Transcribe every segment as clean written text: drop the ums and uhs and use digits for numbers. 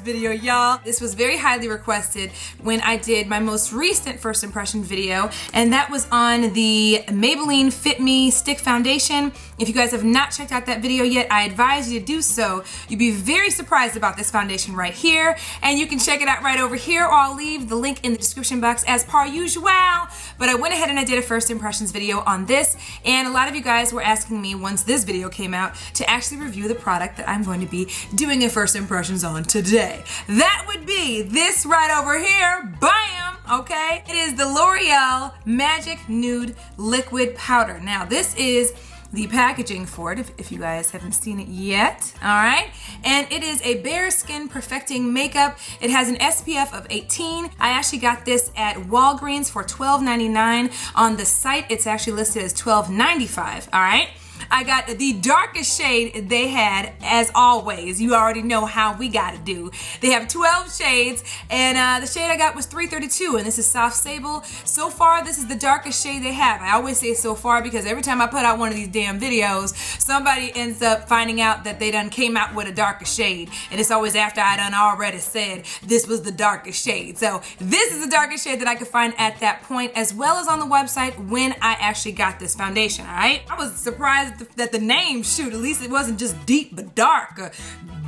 video, y'all. This was very highly requested when I did my most recent first impression video, and that was on the Maybelline Fit Me Stick Foundation. If you guys have not checked out that video yet, I advise you to do so. You'd be very surprised about this foundation right here, and you can check it out right over here, or I'll leave the link in the description box as per usual. But I went ahead and I did a first impressions video on this, and a lot of you guys were asking me once this video came out to actually review the product that I'm going to be doing a first impressions on today. That would be this right over here. Bam! Okay? It is the L'Oreal Magic Nude Liquid Powder. Now, this is the packaging for it, if you guys haven't seen it yet, all right? And it is a bare skin perfecting makeup. It has an SPF of 18. I actually got this at Walgreens for $12.99. On the site, it's actually listed as $12.95, all right? I got the darkest shade they had, as always. You already know how we gotta do. They have 12 shades, and the shade I got was 332, and this is Soft Sable. So far, this is the darkest shade they have. I always say so far because every time I put out one of these damn videos, somebody ends up finding out that they done came out with a darker shade, and it's always after I done already said this was the darkest shade. So this is the darkest shade that I could find at that point, as well as on the website when I actually got this foundation, all right? I was surprised that the name, shoot, at least it wasn't just deep but dark, or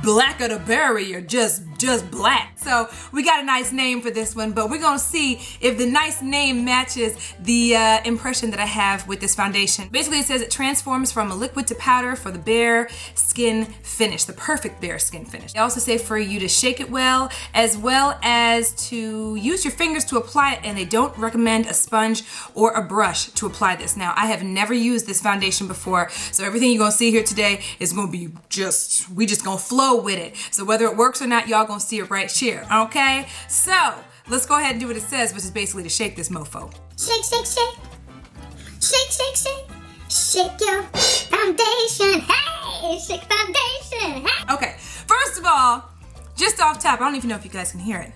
black of the berry, or just black. So we got a nice name for this one, but we're gonna see if the nice name matches the impression that I have with this foundation. Basically, it says it transforms from a liquid to powder for the bare skin finish, the perfect bare skin finish. They also say for you to shake it well as to use your fingers to apply it, and they don't recommend a sponge or a brush to apply this. Now, I have never used this foundation before, so everything you're gonna see here today is gonna be we just gonna flow with it. So whether it works or not, y'all gonna see it right here, okay? So let's go ahead and do what it says, which is basically to shake this mofo. Shake, shake, shake. Shake, shake, shake. Shake your foundation. Hey, shake foundation. Hey. Okay, first of all, just off top, I don't even know if you guys can hear it.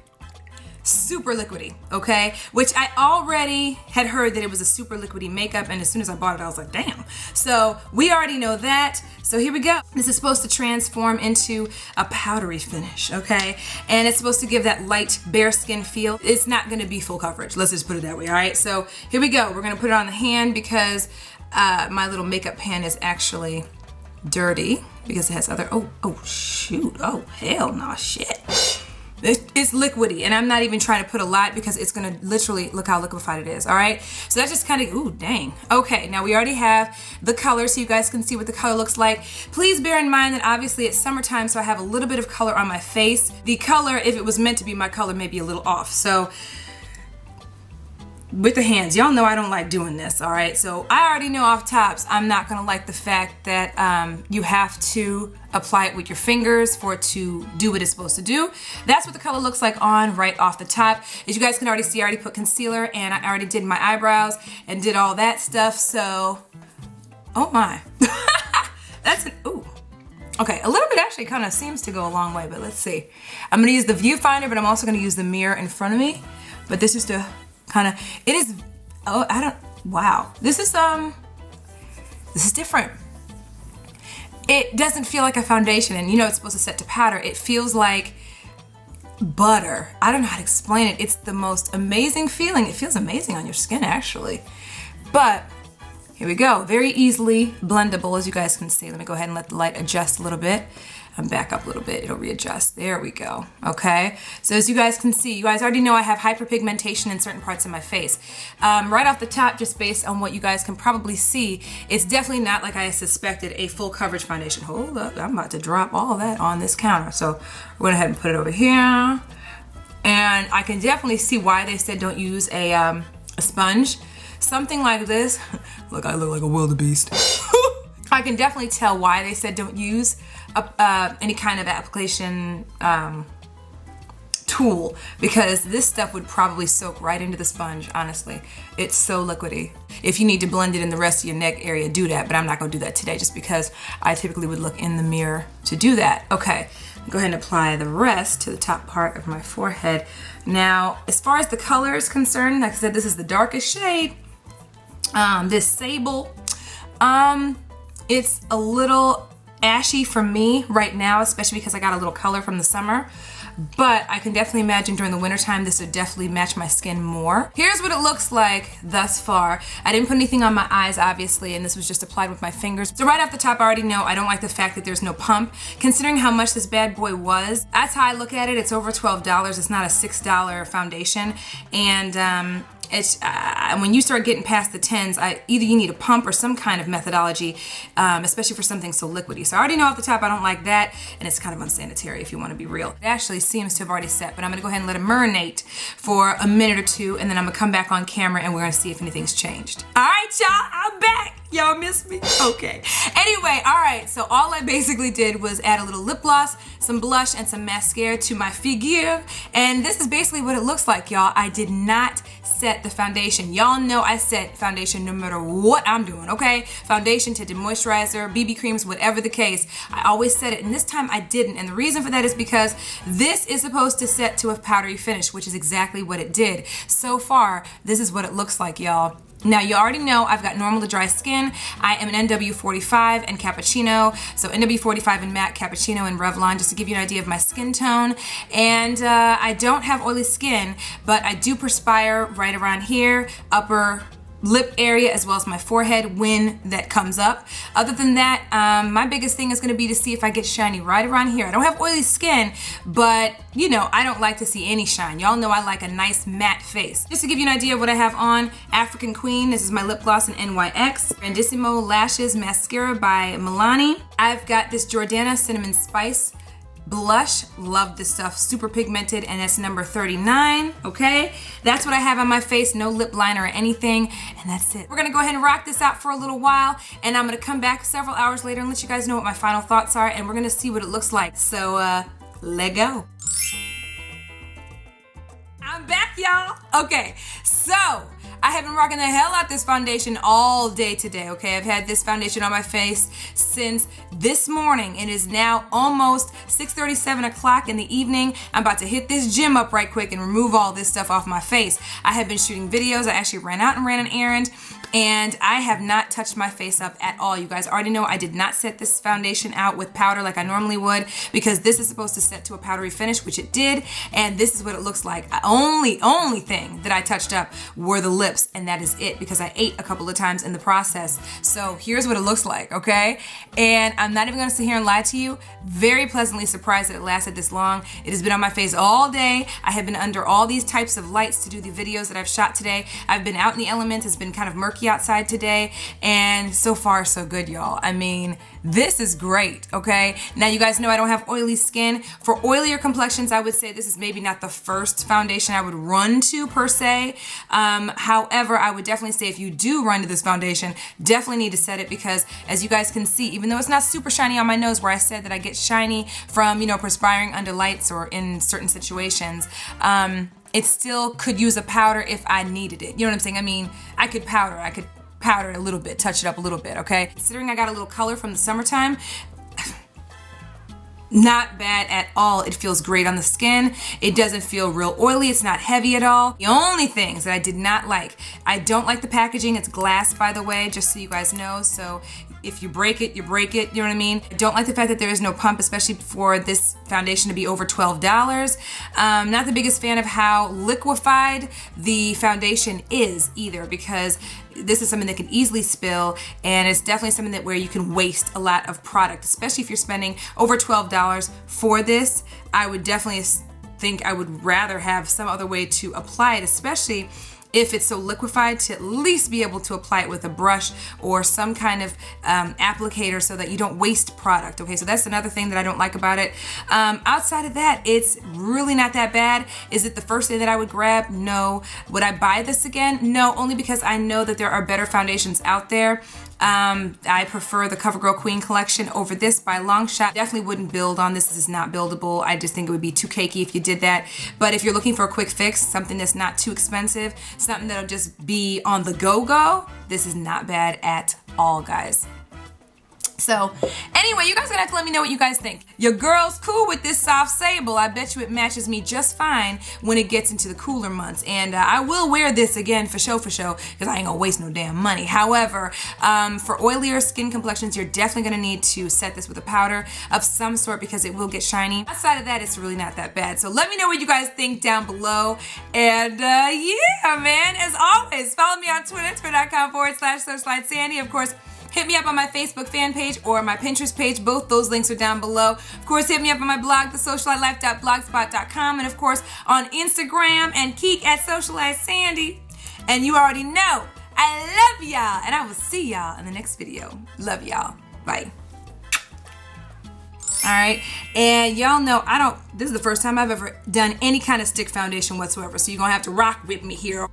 Super liquidy, okay? Which I already had heard that it was a super liquidy makeup, and as soon as I bought it, I was like, damn. So we already know that. So here we go. This is supposed to transform into a powdery finish, okay? And it's supposed to give that light bare skin feel. It's not gonna be full coverage, let's just put it that way, all right? So here we go. We're gonna put it on the hand because my little makeup pan is actually dirty because it has other, oh shoot, oh hell no, shit. It's liquidy, and I'm not even trying to put a lot because it's gonna literally, look how liquefied it is, all right? So that's just kind of, ooh, dang. Okay, now we already have the color so you guys can see what the color looks like. Please bear in mind that obviously it's summertime, so I have a little bit of color on my face. The color, if it was meant to be my color, may be a little off. So with the hands, y'all know I don't like doing this, all right? So I already know off tops I'm not gonna like the fact that you have to apply it with your fingers for it to do what it's supposed to do. That's what the color looks like on right off the top. As you guys can already see, I already put concealer, and I already did my eyebrows and did all that stuff, so, oh my. That's an, ooh. Okay, a little bit actually kind of seems to go a long way, but let's see. I'm gonna use the viewfinder, but I'm also gonna use the mirror in front of me. But this is to kind of, it is, oh, I don't, wow. This is different. It doesn't feel like a foundation, and you know it's supposed to set to powder. It feels like butter. I don't know how to explain it. It's the most amazing feeling. It feels amazing on your skin, actually. But here we go. Very easily blendable, as you guys can see. Let me go ahead and let the light adjust a little bit. And back up a little bit, it'll readjust. There we go, okay? So as you guys can see, you guys already know I have hyperpigmentation in certain parts of my face. Right off the top, just based on what you guys can probably see, it's definitely not, like I suspected, a full coverage foundation. Hold up, I'm about to drop all that on this counter. So we're gonna go ahead and put it over here. And I can definitely see why they said don't use a sponge. Something like this, look, I look like a wildebeest. I can definitely tell why they said don't use any kind of application tool, because this stuff would probably soak right into the sponge, honestly. It's so liquidy. If you need to blend it in the rest of your neck area, do that, but I'm not gonna do that today just because I typically would look in the mirror to do that. Okay, go ahead and apply the rest to the top part of my forehead. Now, as far as the color is concerned, like I said, this is the darkest shade. This Sable, it's a little ashy for me right now, especially because I got a little color from the summer. but I can definitely imagine during the wintertime this would definitely match my skin more. Here's what it looks like thus far. I didn't put anything on my eyes, obviously, and this was just applied with my fingers. So right off the top, I already know I don't like the fact that there's no pump. Considering how much this bad boy was, that's how I look at it. It's over $12. It's not a $6 foundation, and it's when you start getting past the 10s, either you need a pump or some kind of methodology, especially for something so liquidy. So I already know off the top I don't like that, and it's kind of unsanitary if you want to be real. It actually seems to have already set, but I'm gonna go ahead and let it marinate for a minute or two, and then I'm gonna come back on camera and we're gonna see if anything's changed. All right, y'all, I'm back. Y'all miss me? Okay. Anyway, all right, so all I basically did was add a little lip gloss, some blush, and some mascara to my figure, and this is basically what it looks like, y'all. I did not set the foundation. Y'all know I set foundation no matter what I'm doing, okay? Foundation, tinted moisturizer, BB creams, whatever the case. I always set it, and this time I didn't, and the reason for that is because this is supposed to set to a powdery finish, which is exactly what it did. So far, this is what it looks like, y'all. Now, you already know I've got normal to dry skin. I am an NW45 and cappuccino. So NW45 and matte, cappuccino and Revlon, just to give you an idea of my skin tone. And I don't have oily skin, but I do perspire right around here, upper lip area, as well as my forehead when that comes up. Other than that, my biggest thing is going to be to see if I get shiny right around here. I don't have oily skin, but you know, I don't like to see any shine. Y'all know I like a nice matte face. Just to give you an idea of what I have on, African Queen, this is my lip gloss in NYX. Grandissimo Lashes Mascara by Milani. I've got this Jordana Cinnamon Spice blush. Love this stuff, super pigmented, and it's number 39, okay? That's what I have on my face, no lip liner or anything, and that's it. We're gonna go ahead and rock this out for a little while, and I'm gonna come back several hours later and let you guys know what my final thoughts are, and we're gonna see what it looks like. So, let go. I'm back, y'all. Okay, so I have been rocking the hell out this foundation all day today, okay? I've had this foundation on my face since this morning. It is now almost 6:37 o'clock in the evening. I'm about to hit this gym up right quick and remove all this stuff off my face. I have been shooting videos. I actually ran out and ran an errand, and I have not touched my face up at all. You guys already know I did not set this foundation out with powder like I normally would, because this is supposed to set to a powdery finish, which it did, and this is what it looks like. Only thing that I touched up were the lips, and that is it, because I ate a couple of times in the process. So here's what it looks like, okay? And I'm not even gonna sit here and lie to you. Very pleasantly surprised that it lasted this long. It has been on my face all day. I have been under all these types of lights to do the videos that I've shot today. I've been out in the elements. It's been kind of murky outside today, and so far so good, y'all. I mean, this is great, okay? Now, you guys know I don't have oily skin. For oilier complexions, I would say this is maybe not the first foundation I would run to per se. However, I would definitely say if you do run to this foundation, definitely need to set it, because as you guys can see, even though it's not super shiny on my nose, where I said that I get shiny from, you know, perspiring under lights or in certain situations, it still could use a powder if I needed it. You know what I'm saying? I mean, I could powder it a little bit, touch it up a little bit, okay? Considering I got a little color from the summertime, not bad at all. It feels great on the skin. It doesn't feel real oily. It's not heavy at all. The only things that I did not like, I don't like the packaging. It's glass, by the way, just so you guys know. So if you break it, you break it, you know what I mean? I don't like the fact that there is no pump, especially for this foundation to be over $12. Not the biggest fan of how liquefied the foundation is either, because this is something that can easily spill, and it's definitely something that where you can waste a lot of product, especially if you're spending over $12 for this. I would definitely think I would rather have some other way to apply it, especially if it's so liquefied, to at least be able to apply it with a brush or some kind of applicator so that you don't waste product, okay? So that's another thing that I don't like about it. Outside of that, it's really not that bad. Is it the first thing that I would grab? No. Would I buy this again? No, only because I know that there are better foundations out there. I prefer the CoverGirl Queen collection over this by a long shot. Definitely wouldn't build on this. This is not buildable. I just think it would be too cakey if you did that. But if you're looking for a quick fix, something that's not too expensive, something that'll just be on the go-go, this is not bad at all, guys. So anyway, you guys are gonna have to let me know what you guys think. Your girl's cool with this soft sable. I bet you it matches me just fine when it gets into the cooler months. And I will wear this again for show, because I ain't gonna waste no damn money. However, for oilier skin complexions, you're definitely gonna need to set this with a powder of some sort because it will get shiny. Outside of that, it's really not that bad. So let me know what you guys think down below. And yeah, man, as always, follow me on Twitter, twitter.com/SocialiteSandy. Of course, hit me up on my Facebook fan page or my Pinterest page. Both those links are down below. Of course, hit me up on my blog, TheSocialiteLife.blogspot.com. And of course, on Instagram and Keek at SocialiteSandy. And you already know, I love y'all. And I will see y'all in the next video. Love y'all. Bye. All right, and y'all know this is the first time I've ever done any kind of stick foundation whatsoever. So you're gonna have to rock with me here.